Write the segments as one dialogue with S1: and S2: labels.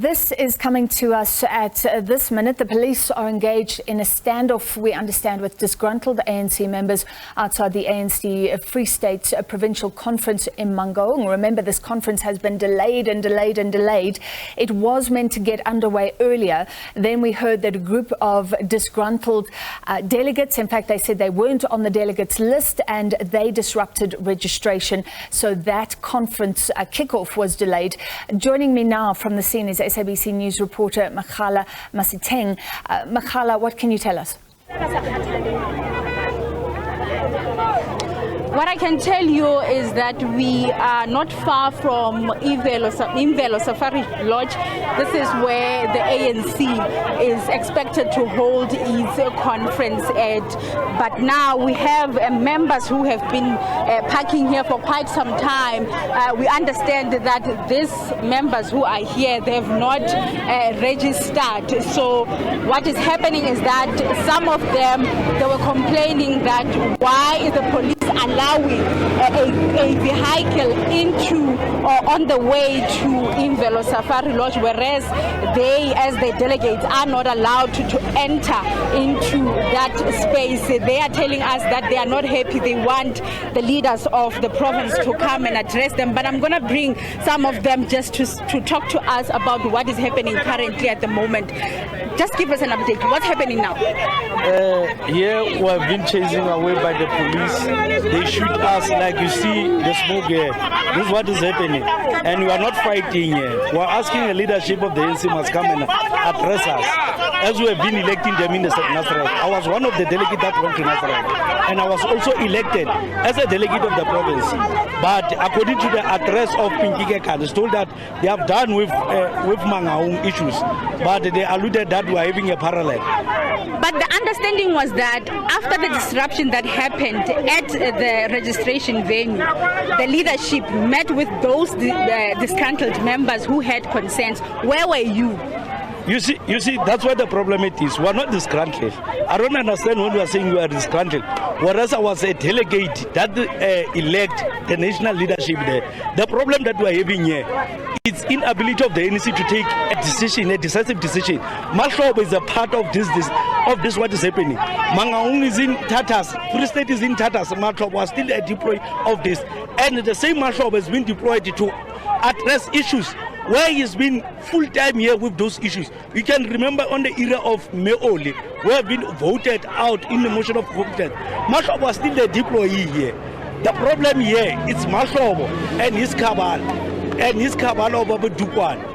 S1: This is coming to us at this minute. The police are engaged in a standoff, we understand, with disgruntled ANC members outside the ANC Free State provincial conference in Mangaung. Remember, this conference has been delayed and delayed and delayed. It was meant to get underway earlier. Then we heard that a group of disgruntled delegates, in fact, they said they weren't on the delegates list and they disrupted registration. So that conference kickoff was delayed. Joining me now from the scene is SABC News reporter Makgala Masiteng. Makgala, what can you tell us?
S2: What I can tell you is that we are not far from Imvelo Safari Lodge. This is where the ANC is expected to hold its conference at. But now we have members who have been parking here for quite some time. We understand that these members who are here, they have not registered. So what is happening is that some of them, they were complaining that why is the police allowing a vehicle into or on the way to Imvelo Safari Lodge, whereas they, as the delegates, are not allowed to enter into that space. They are telling us that they are not happy. They want the leaders of the province to come and address them. But I'm going to bring some of them just to talk to us about what is happening currently at the moment. Just give us an update. What's happening now?
S3: Here we have been chasing away by the police. They shoot us, like you see the smoke here. This is what is happening. And we are not fighting here. We are asking the leadership of the ANC must come and address us. As we have been electing them in the Nazareth. I was one of the delegates that went to Nazareth. And I was also elected as a delegate of the province. But according to the address of Pinkikekan, it's told that they have done with Mangaung issues. But they alluded that we are having a parallel.
S2: But the understanding was that after the disruption that happened at the registration venue, the leadership met with those disgruntled members who had concerns. Where were you?
S3: You see, that's what the problem it is. We are not disgruntled. I don't understand when we are saying we are disgruntled. Whereas I was a delegate that elect the national leadership there. The problem that we are having here is inability of the ANC to take a decision, a decisive decision. Mashob is a part of this what is happening. Mangaung is in tatters. Free State is in tatters. Mashob was still a deploy of this. And the same Mashob has been deployed to address issues where he's been full-time here with those issues. You can remember on the era of Meoli, we have been voted out in the motion of confidence. Mashob was still the deployee here. The problem here is Mashob and his cabal of Dukwan.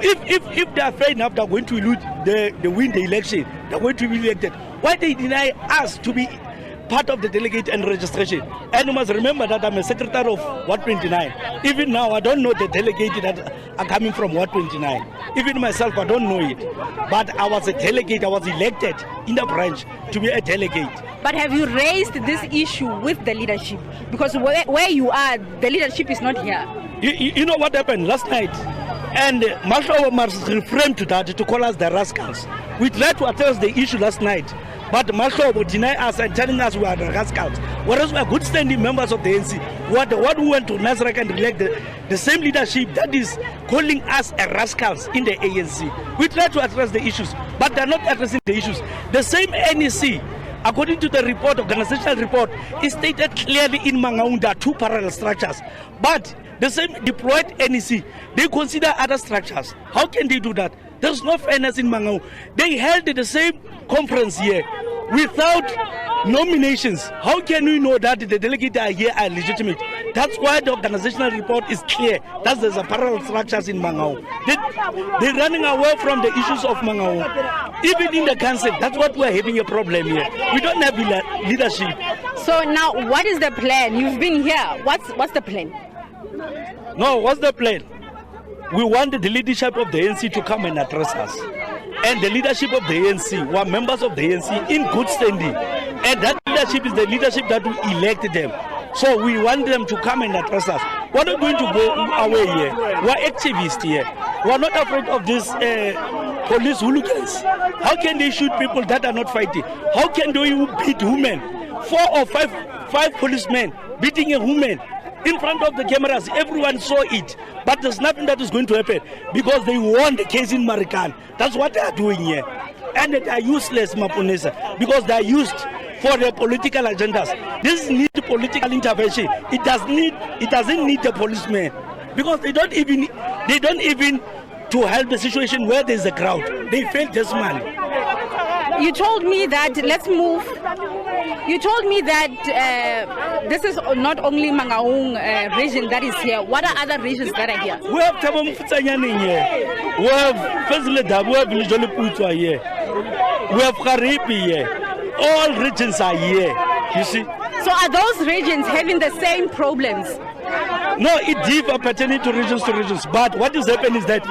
S3: If they are fair enough, they are going to win the election. They are going to be elected. Why they deny us to be part of the delegate and registration? And you must remember that I'm a secretary of Ward 29. Even now, I don't know the delegate that are coming from Ward 29. Even myself, I don't know it. But I was a delegate. I was elected in the branch to be a delegate.
S2: But have you raised this issue with the leadership? Because where you are, the leadership is not here.
S3: You know what happened last night? And Marshal must refrain to that, to call us the rascals. We tried to address the issue last night, but Marshal would deny us and telling us we are the rascals. Whereas we are good standing members of the ANC. What we went to Nazareth and elect the same leadership that is calling us a rascals in the ANC. We try to address the issues, but they are not addressing the issues. The same NEC, according to the report, organizational report, is stated clearly in Mangaung there are two parallel structures. But the same deployed NEC, they consider other structures. How can they do that? There's no fairness in Mangaung. They held the same conference here without nominations. How can we know that the delegates are here are legitimate? That's why the organizational report is clear that there's a parallel structures in Mangaung. They're running away from the issues of Mangaung. Even in the council, that's what we're having a problem here. We don't have leadership.
S2: So now, what is the plan? You've been here. What's the plan?
S3: No, what's the plan? We want the leadership of the ANC to come and address us. And the leadership of the ANC were members of the ANC in good standing. And that leadership is the leadership that we elected them. So we want them to come and address us. We're not going to go away here. We're activists here. We're not afraid of these police hooligans. How can they shoot people that are not fighting? How can they beat women? 4 or 5 policemen beating a woman. in front of the cameras. Everyone saw it. But there's nothing that is going to happen because they won the case in Marikana. That's what they are doing here. And they are useless, Mapunesa, because they are used for their political agendas. This needs political intervention. It doesn't need the policeman, because they don't even to help the situation where there's a crowd. They failed this man.
S2: You told me that, let's move. You told me that this is not only Mangaung region that is here. What are other regions that are here?
S3: We have Tabo Mfutanyani here. We have Fezleda, we have Lijoliputwa here. We have Karipi here. All regions are here, you see.
S2: So are those regions having the same problems?
S3: No, it differs pertaining to regions. But what is happening is that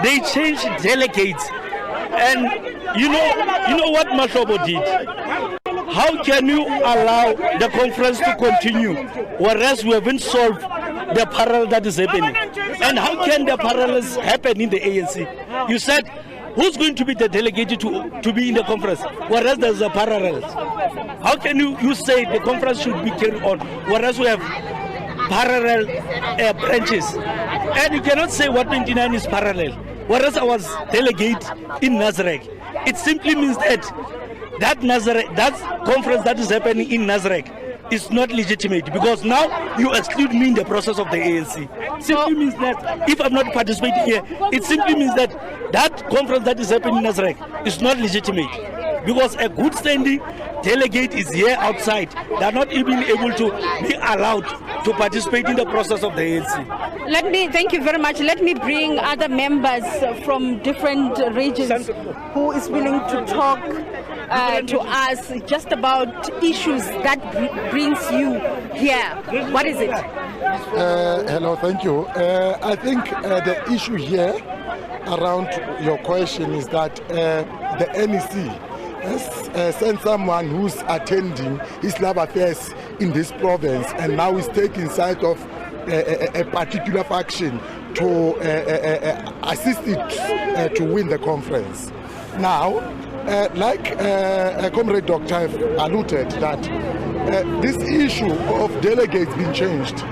S3: they change delegates. And you know what Mashobo did? How can you allow the conference to continue whereas we haven't solved the parallel that is happening? And how can the parallels happen in the ANC? You said, who's going to be the delegate to be in the conference, whereas there's a parallel? How can you say the conference should be carried on, whereas we have parallel branches? And you cannot say what 29 is parallel, whereas I was delegate in Nazareth. It simply means that that conference that is happening in Nazareth is not legitimate, because now you exclude me in the process of the ANC. Simply means that if I'm not participating here, it simply means that that conference that is happening in Nazareth is not legitimate, because a good standing delegate is here outside. They are not even able to be allowed to participate in the process of the ANC.
S2: Thank you very much. Let me bring other members from different regions who is willing to talk to us just about issues that brings you here. What is it?
S4: Hello, thank you. I think the issue here around your question is that the NEC has sent someone who's attending Islam affairs in this province, and now is taking side of a particular faction to assist it to win the conference. Now, like Comrade Doctor alluded, that this issue of delegates being changed,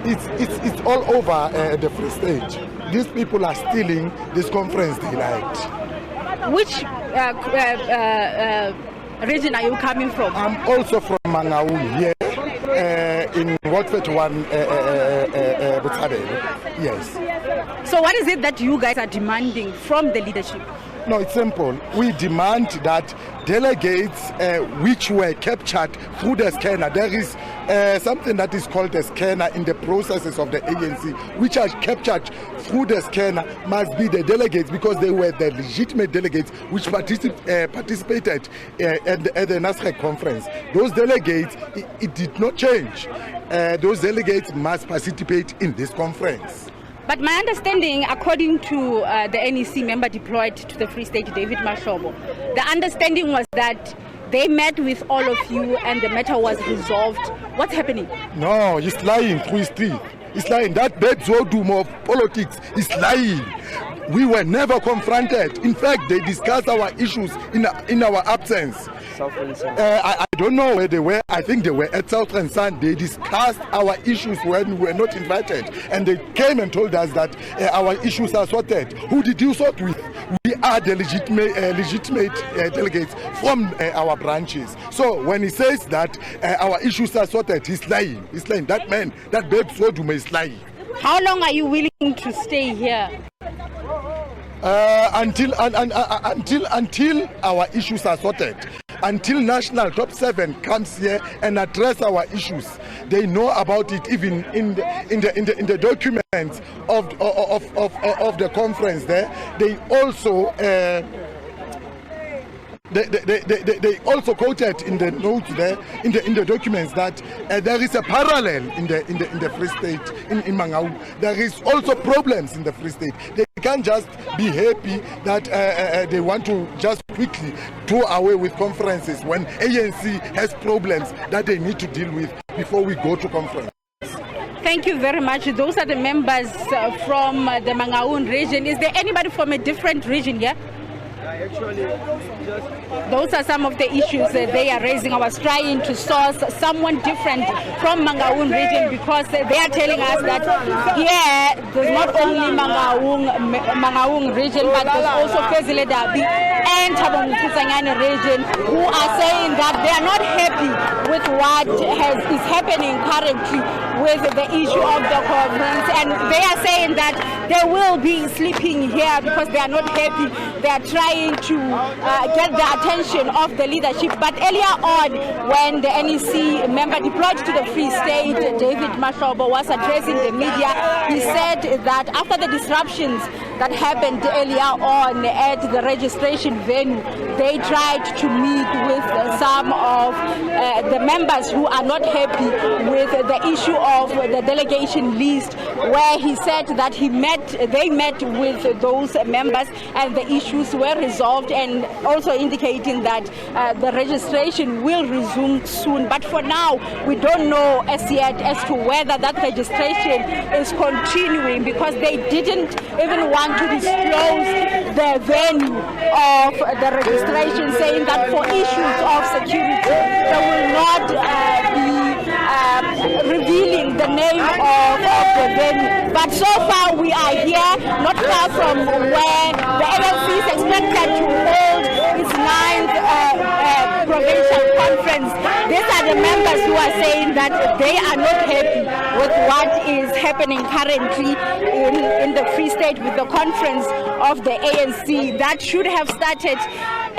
S4: it's all over the Free State. These people are stealing this conference they liked.
S2: Which region are you coming from?
S4: I'm also from Mangaung here, in Ward 31, yes.
S2: So what is it that you guys are demanding from the leadership?
S4: No, it's simple. We demand that delegates which were captured through the scanner, there is something that is called a scanner in the processes of the ANC, which are captured through the scanner, must be the delegates, because they were the legitimate delegates which participated at the Nasrec conference. Those delegates, it did not change. Those delegates must participate in this conference.
S2: But my understanding, according to the NEC member deployed to the Free State, David Mashobo, the understanding was that they met with all of you and the matter was resolved. What's happening?
S4: No, he's lying through his teeth. He's lying. That bad Zodum of politics is lying. We were never confronted. In fact, they discussed our issues in our absence. I don't know where they were. I think they were at Southern Sun. They discussed our issues when we were not invited, and they came and told us that our issues are sorted. Who did you sort with? We are the legitimate delegates from our branches. So when he says that our issues are sorted, he's lying. He's lying. That man, that babe Soduma is lying.
S2: How long are you willing to stay here?
S4: Until our issues are sorted, until National Top 7 comes here and address our issues. They know about it even in the documents of the conference. There, they also. They also quoted in the notes there, in the documents, that there is a parallel in the Free State in Mangaung. There is also problems in the Free State. They can't just be happy that they want to just quickly do away with conferences when ANC has problems that they need to deal with before we go to conference.
S2: Thank you very much. Those are the members from the Mangaung region. Is there anybody from a different region here? Those are some of the issues that they are raising. I was trying to source someone different from Mangaung region, because they are telling us that here there's not only Mangaung region, but there's also Fezile Dabi and Tabong-Kusangani region who are saying that they are not happy with what is happening currently with the issue of the conference, and they are saying that they will be sleeping here because they are not happy. They are trying to get the attention of the leadership. But earlier on, when the NEC member deployed to the Free State, David Mashobo, was addressing the media, he said that after the disruptions that happened earlier on at the registration venue, they tried to meet with some of the members who are not happy with the issue of the delegation list, where he said that they met with those members and the issues were resolved, and also indicating that the registration will resume soon. But for now, we don't know as yet as to whether that registration is continuing, because they didn't even want to disclose the venue of the registration, saying that for issues of security, they will not be revealing the name of the venue. But so far we are here, not far from where the ANC is expected to hold its 9th provincial conference. These are the members who are saying that they are not happy with what is happening currently in the Free State with the conference of the ANC that should have started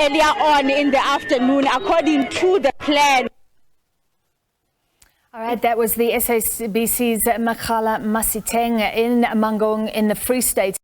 S2: earlier on in the afternoon according to the plan.
S1: All right, that was the SABC's Makgala Masiteng in Mangaung in the Free State.